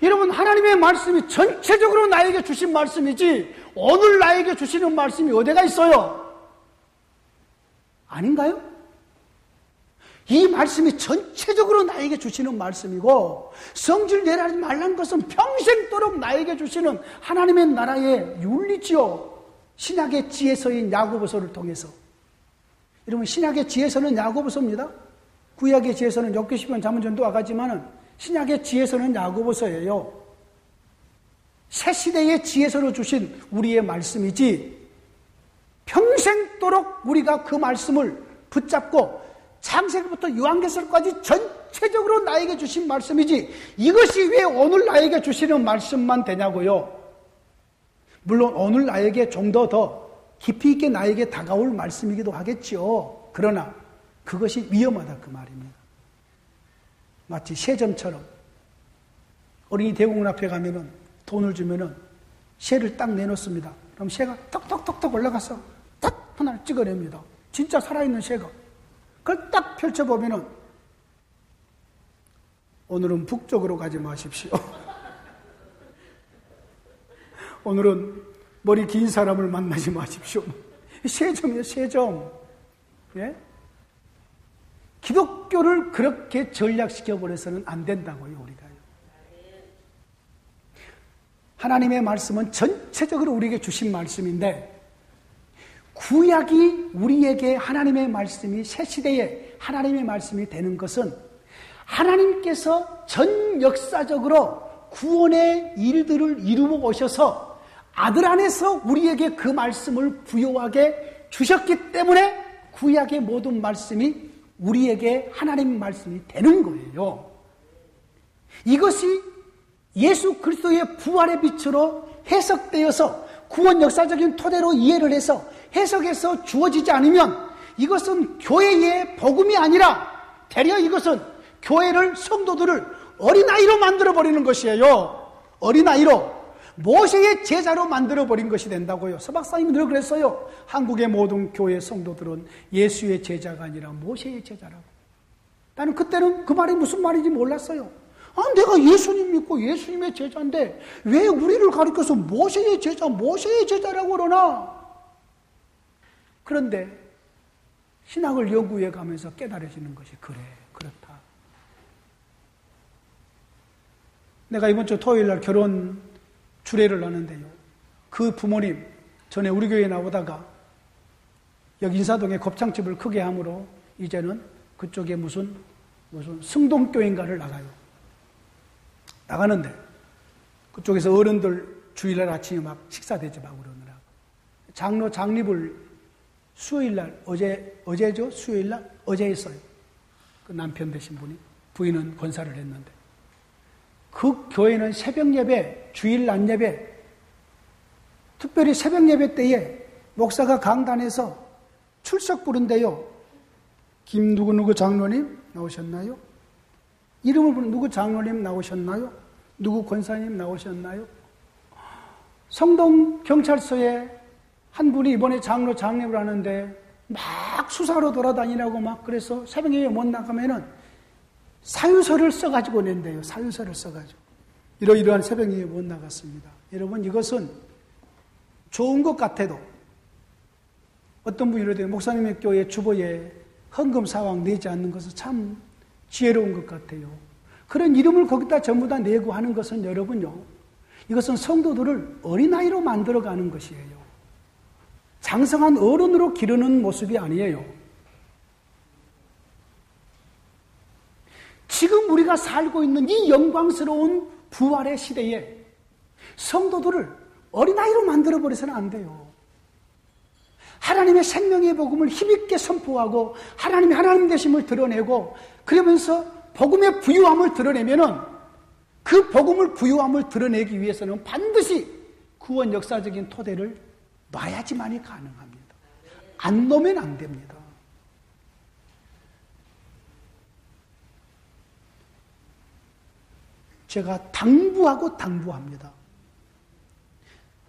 Speaker 1: 여러분, 하나님의 말씀이 전체적으로 나에게 주신 말씀이지 오늘 나에게 주시는 말씀이 어디가 있어요? 아닌가요? 이 말씀이 전체적으로 나에게 주시는 말씀이고, 성질 내라지 말라는 것은 평생도록 나에게 주시는 하나님의 나라의 윤리지요. 신약의 지혜서인 야고보서를 통해서. 여러분, 신약의 지혜서는 야고보서입니다. 구약의 지혜서는 욥기 시편 잠언전도와 같지만은 신약의 지혜서는 야고보서예요. 새 시대의 지혜서로 주신 우리의 말씀이지, 평생도록 우리가 그 말씀을 붙잡고 창세기부터 요한계시록까지 전체적으로 나에게 주신 말씀이지, 이것이 왜 오늘 나에게 주시는 말씀만 되냐고요. 물론 오늘 나에게 좀 더 깊이 있게 나에게 다가올 말씀이기도 하겠죠. 그러나 그것이 위험하다 그 말입니다. 마치 세점처럼 어린이 대공원 앞에 가면은 돈을 주면은 새를 딱 내놓습니다. 그럼 새가 톡톡톡톡 올라가서 딱 하나를 찍어냅니다. 진짜 살아있는 새가. 그걸 딱 펼쳐보면은, 오늘은 북쪽으로 가지 마십시오. 오늘은 머리 긴 사람을 만나지 마십시오. 세점이에요, 세점. 예? 기독교를 그렇게 전략시켜버려서는 안 된다고요, 우리가요. 하나님의 말씀은 전체적으로 우리에게 주신 말씀인데, 구약이 우리에게 하나님의 말씀이 새 시대에 하나님의 말씀이 되는 것은 하나님께서 전 역사적으로 구원의 일들을 이루어 오셔서 아들 안에서 우리에게 그 말씀을 부여하게 주셨기 때문에 구약의 모든 말씀이 우리에게 하나님의 말씀이 되는 거예요. 이것이 예수 그리스도의 부활의 빛으로 해석되어서 구원 역사적인 토대로 이해를 해서 해석해서 주어지지 않으면 이것은 교회의 복음이 아니라 되려 이것은 교회를, 성도들을 어린아이로 만들어버리는 것이에요. 어린아이로, 모세의 제자로 만들어버린 것이 된다고요. 서박사님이 늘 그랬어요. 한국의 모든 교회 성도들은 예수의 제자가 아니라 모세의 제자라고. 나는 그때는 그 말이 무슨 말인지 몰랐어요. 내가 예수님 믿고 예수님의 제자인데 왜 우리를 가리켜서 모세의 제자라고 그러나? 그런데 신학을 연구해 가면서 깨달아지는 것이 그렇다. 내가 이번 주 토요일 날 결혼 주례를 하는데요. 그 부모님 전에 우리 교회에 나오다가 여기 인사동에 곱창집을 크게 함으로 이제는 그쪽에 무슨 승동교인가를 나가요. 나가는데 그쪽에서 어른들 주일날 아침에 막 식사 대접하고 그러느라고 장로 장립을 수요일날 어제죠? 수요일날 어제 했어요. 그 남편 되신 분이, 부인은 권사를 했는데 그 교회는 새벽 예배, 주일 낮 예배, 특별히 새벽 예배 때에 목사가 강단에서 출석 부른대요. 김 누구 장로님 나오셨나요? 이름을 부르는 누구 장로님 나오셨나요? 누구 권사님 나오셨나요? 성동 경찰서에 한 분이 이번에 장로 장립을 하는데 막 수사로 돌아다니라고 막 그래서 새벽 예배 못 나가면은 사유서를 써가지고 낸대요. 사유서를 써가지고. 이러이러한 새벽 예배 못 나갔습니다. 여러분, 이것은 좋은 것 같아도 어떤 분이 이러대요. 목사님의 교회 주보에 헌금 사항 내지 않는 것은 참 지혜로운 것 같아요. 그런 이름을 거기다 전부 다 내고 하는 것은 여러분요, 이것은 성도들을 어린아이로 만들어가는 것이에요. 장성한 어른으로 기르는 모습이 아니에요. 지금 우리가 살고 있는 이 영광스러운 부활의 시대에 성도들을 어린아이로 만들어버려서는 안 돼요. 하나님의 생명의 복음을 힘있게 선포하고 하나님의 하나님 되심을 드러내고 그러면서 복음의 부유함을 드러내면은 그 복음을 부유함을 드러내기 위해서는 반드시 구원 역사적인 토대를 놔야지만이 가능합니다. 안 놓으면 안 됩니다. 제가 당부합니다.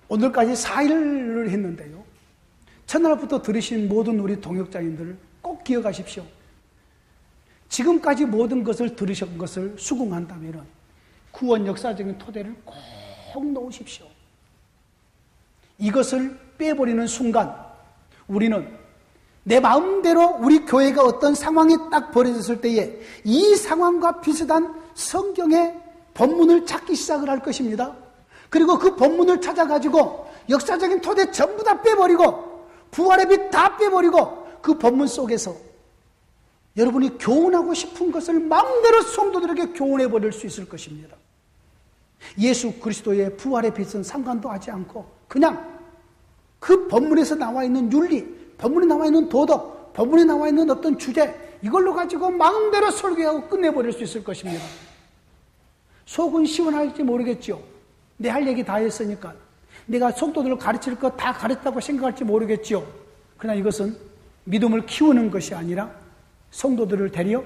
Speaker 1: 오늘까지 4일을 했는데요. 첫날부터 들으신 모든 우리 동역자님들 꼭 기억하십시오. 지금까지 모든 것을 들으신 것을 수긍한다면 구원 역사적인 토대를 꼭 놓으십시오. 이것을 빼버리는 순간 우리는 내 마음대로 우리 교회가 어떤 상황이 딱 벌어졌을 때에 이 상황과 비슷한 성경의 본문을 찾기 시작을 할 것입니다. 그리고 그 본문을 찾아가지고 역사적인 토대 전부 다 빼버리고 부활의 빛 다 빼버리고 그 본문 속에서 여러분이 교훈하고 싶은 것을 마음대로 성도들에게 교훈해버릴 수 있을 것입니다. 예수 그리스도의 부활의 빛은 상관도 하지 않고 그냥 그 본문에서 나와 있는 윤리, 본문에 나와 있는 도덕, 본문에 나와 있는 어떤 주제, 이걸로 가지고 마음대로 설교하고 끝내버릴 수 있을 것입니다. 속은 시원할지 모르겠죠. 내 할 얘기 다 했으니까. 내가 성도들을 가르칠 것 다 가르쳤다고 생각할지 모르겠죠. 그러나 이것은 믿음을 키우는 것이 아니라 성도들을 데려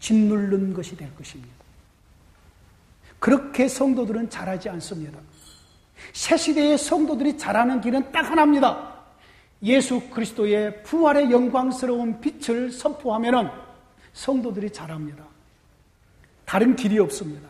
Speaker 1: 짓누르는 것이 될 것입니다. 그렇게 성도들은 자라지 않습니다. 새 시대의 성도들이 자라는 길은 딱 하나입니다. 예수 그리스도의 부활의 영광스러운 빛을 선포하면은 성도들이 자랍니다. 다른 길이 없습니다.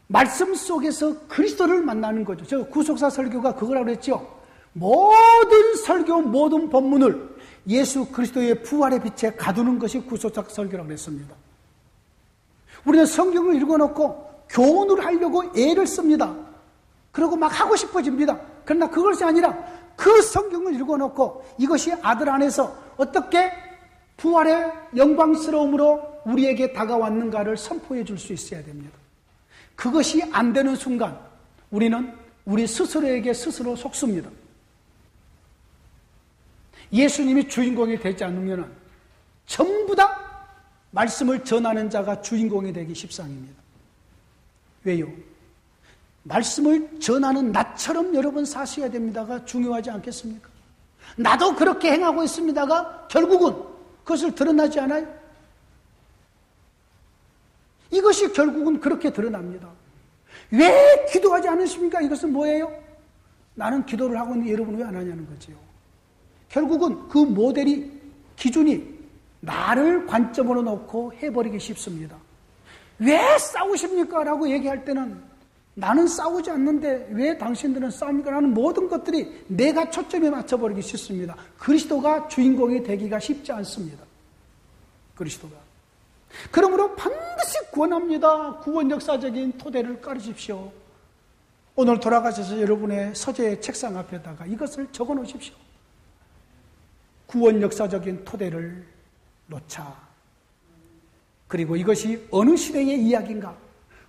Speaker 1: 말씀 속에서 그리스도를 만나는 거죠. 저 구속사 설교가 그거라고 그랬죠. 모든 설교, 모든 본문을 예수 그리스도의 부활의 빛에 가두는 것이 구속사 설교라고 그랬습니다. 우리는 성경을 읽어놓고 교훈을 하려고 애를 씁니다. 그리고 막 하고 싶어집니다. 그러나 그것이 아니라 그 성경을 읽어놓고 이것이 아들 안에서 어떻게 부활의 영광스러움으로 우리에게 다가왔는가를 선포해 줄 수 있어야 됩니다. 그것이 안 되는 순간 우리는 우리 스스로에게 스스로 속습니다. 예수님이 주인공이 되지 않으면 전부 다 말씀을 전하는 자가 주인공이 되기 십상입니다. 왜요? 말씀을 전하는 나처럼 여러분 사셔야 됩니다가 중요하지 않겠습니까? 나도 그렇게 행하고 있습니다가 결국은 그것을 드러나지 않아요? 이것이 결국은 그렇게 드러납니다. 왜 기도하지 않으십니까? 이것은 뭐예요? 나는 기도를 하고 있는데 여러분 왜 안 하냐는 거지요. 결국은 그 모델이, 기준이 나를 관점으로 놓고 해버리기 쉽습니다. 왜 싸우십니까? 라고 얘기할 때는 나는 싸우지 않는데 왜 당신들은 싸웁니까? 라는 모든 것들이 내가 초점에 맞춰버리기 쉽습니다. 그리스도가 주인공이 되기가 쉽지 않습니다. 그리스도가. 그러므로 반드시 구원합니다. 구원 역사적인 토대를 깔으십시오. 오늘 돌아가셔서 여러분의 서재 책상 앞에다가 이것을 적어 놓으십시오. 구원 역사적인 토대를 놓자. 그리고 이것이 어느 시대의 이야기인가?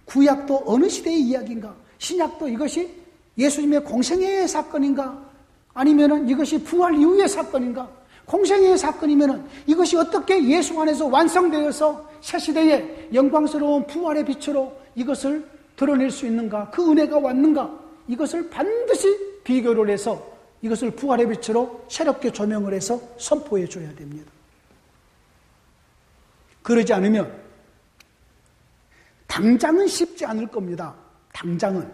Speaker 1: 구약도 어느 시대의 이야기인가? 신약도 이것이 예수님의 공생애의 사건인가? 아니면은 이것이 부활 이후의 사건인가? 공생애의 사건이면은 이것이 어떻게 예수 안에서 완성되어서 새 시대의 영광스러운 부활의 빛으로 이것을 드러낼 수 있는가? 그 은혜가 왔는가? 이것을 반드시 비교를 해서 이것을 부활의 빛으로 새롭게 조명을 해서 선포해 줘야 됩니다. 그러지 않으면 당장은 쉽지 않을 겁니다. 당장은.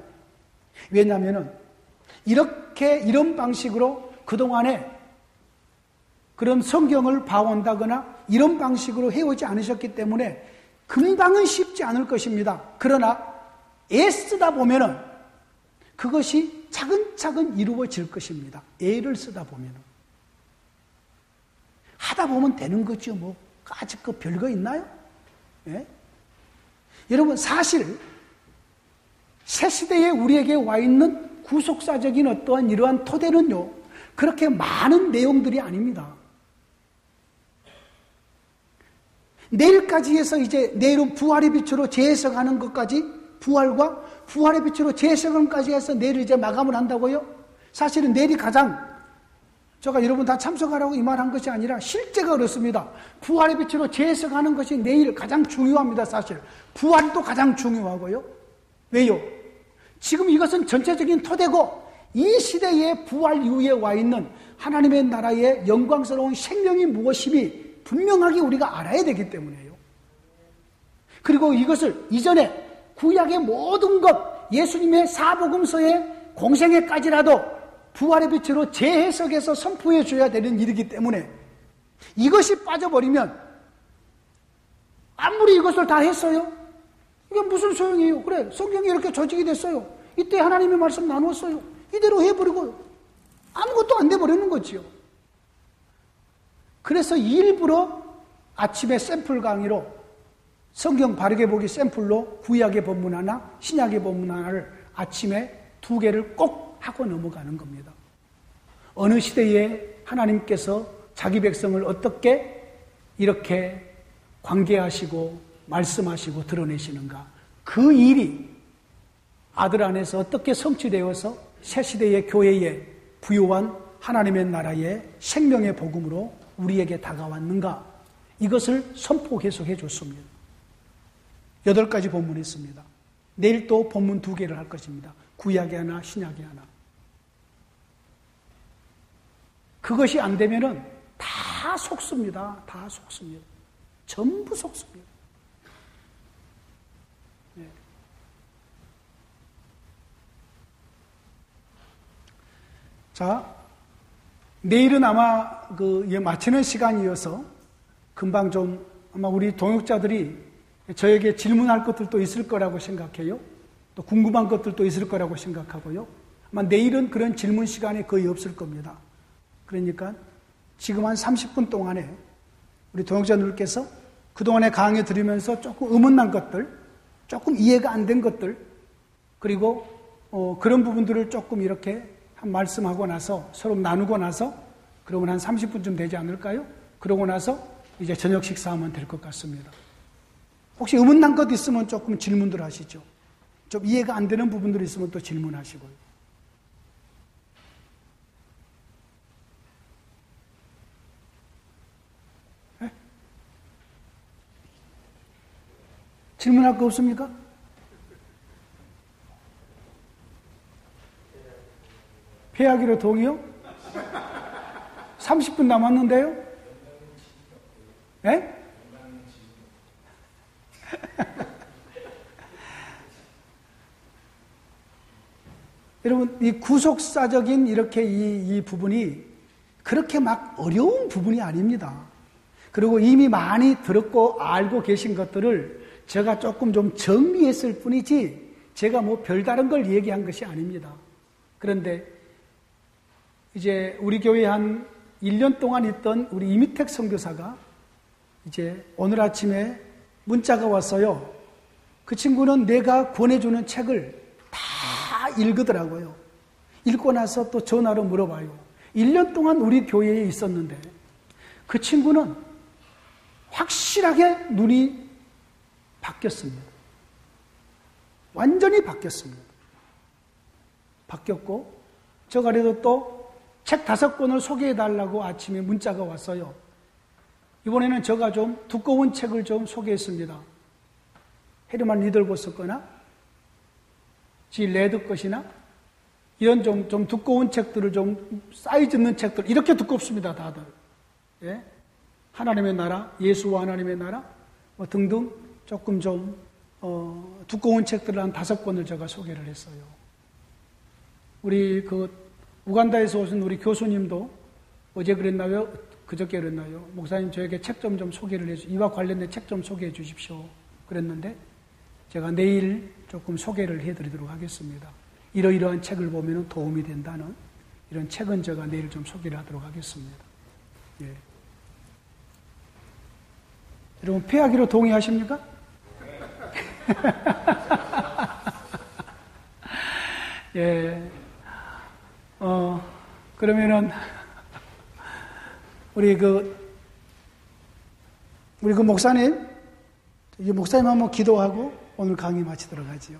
Speaker 1: 왜냐하면 이런 방식으로 그동안에 그런 성경을 봐온다거나 이런 방식으로 해오지 않으셨기 때문에 금방은 쉽지 않을 것입니다. 그러나 애쓰다 보면은 그것이 차근차근 이루어질 것입니다. 애를 쓰다 보면은. 하다 보면 되는 거죠. 뭐 아직 그 별거 있나요? 예? 여러분 사실 새 시대에 우리에게 와 있는 구속사적인 어떠한 이러한 토대는요 그렇게 많은 내용들이 아닙니다. 내일까지 해서 이제 내일은 부활의 빛으로 재해석하는 것까지 부활과 부활의 빛으로 재해석까지 해서 내일 이제 마감을 한다고요? 사실은 내일이 가장 제가 여러분 다 참석하라고 이 말한 것이 아니라 실제가 그렇습니다. 부활의 빛으로 재해석하는 것이 내일 가장 중요합니다. 사실 부활도 가장 중요하고요. 왜요? 지금 이것은 전체적인 토대고 이 시대의 부활 이후에 와 있는 하나님의 나라의 영광스러운 생명이 무엇임이 분명하게 우리가 알아야 되기 때문이에요. 그리고 이것을 이전에 구약의 모든 것, 예수님의 사복음서의 공생애까지라도 부활의 빛으로 재해석해서 선포해 줘야 되는 일이기 때문에 이것이 빠져버리면 아무리 이것을 다 했어요? 이게 무슨 소용이에요? 그래, 성경이 이렇게 조직이 됐어요. 이때 하나님의 말씀 나누었어요. 이대로 해버리고 아무것도 안 돼버리는 거지요. 그래서 일부러 아침에 샘플 강의로 성경 바르게 보기 샘플로 구약의 본문 하나, 신약의 본문 하나를 아침에 2개를 꼭 하고 넘어가는 겁니다. 어느 시대에 하나님께서 자기 백성을 어떻게 이렇게 관계하시고 말씀하시고 드러내시는가. 그 일이 아들 안에서 어떻게 성취되어서 새 시대의 교회에 부요한 하나님의 나라의 생명의 복음으로 우리에게 다가왔는가. 이것을 선포 계속해 줬습니다. 8가지 본문이 있습니다. 내일 또 본문 2개를 할 것입니다. 구약이 하나, 신약이 하나. 그것이 안 되면은 다 속습니다. 다 속습니다. 전부 속습니다. 네. 자, 내일은 아마 마치는 시간이어서 금방 좀 아마 우리 동역자들이 저에게 질문할 것들도 있을 거라고 생각해요. 또 궁금한 것들도 있을 거라고 생각하고요. 아마 내일은 그런 질문 시간이 거의 없을 겁니다. 그러니까 지금 한 30분 동안에 우리 동역자들께서 그동안에 강의 들으면서 조금 의문난 것들, 조금 이해가 안 된 것들, 그리고 그런 부분들을 조금 이렇게 한 말씀하고 나서 서로 나누고 나서 그러면 한 30분쯤 되지 않을까요? 그러고 나서 이제 저녁 식사하면 될 것 같습니다. 혹시 의문난 것 있으면 조금 질문들 하시죠. 좀 이해가 안 되는 부분들이 있으면 또 질문하시고요. 네? 질문할 거 없습니까? 폐하기로 동의요? 30분 남았는데요? 네? 여러분, 이 구속사적인 이렇게 이 부분이 그렇게 막 어려운 부분이 아닙니다. 그리고 이미 많이 들었고 알고 계신 것들을 제가 조금 좀 정리했을 뿐이지 제가 뭐 별다른 걸 얘기한 것이 아닙니다. 그런데 이제 우리 교회에 한 1년 동안 있던 우리 이미택 선교사가 이제 오늘 아침에 문자가 왔어요. 그 친구는 내가 권해주는 책을 다 읽으더라고요. 읽고 나서 또 전화로 물어봐요. 1년 동안 우리 교회에 있었는데 그 친구는 확실하게 눈이 바뀌었습니다. 완전히 바뀌었습니다. 바뀌었고 저 가래도 또 책 5권을 소개해달라고 아침에 문자가 왔어요. 이번에는 제가 좀 두꺼운 책을 좀 소개했습니다. 헤르만 리들보스 거나 지 레드 것이나 이런 좀 두꺼운 책들을 좀 사이즈 있는 책들 이렇게 두껍습니다. 다들. 예? 하나님의 나라, 예수와 하나님의 나라 뭐 등등 조금 좀 두꺼운 책들을 한 5권을 제가 소개를 했어요. 우리 우간다에서 오신 우리 교수님도 어제 그랬나요? 그저께 그랬나요? 목사님 저에게 책 좀 소개를 해주십시오. 이와 관련된 책 좀 소개해 주십시오. 그랬는데 제가 내일 조금 소개를 해드리도록 하겠습니다. 이러이러한 책을 보면 도움이 된다는 이런 책은 제가 내일 좀 소개를 하도록 하겠습니다. 예. 여러분 폐하기로 동의하십니까? 예. 그러면은 우리 목사님 한번 기도하고 오늘 강의 마치도록 하지요.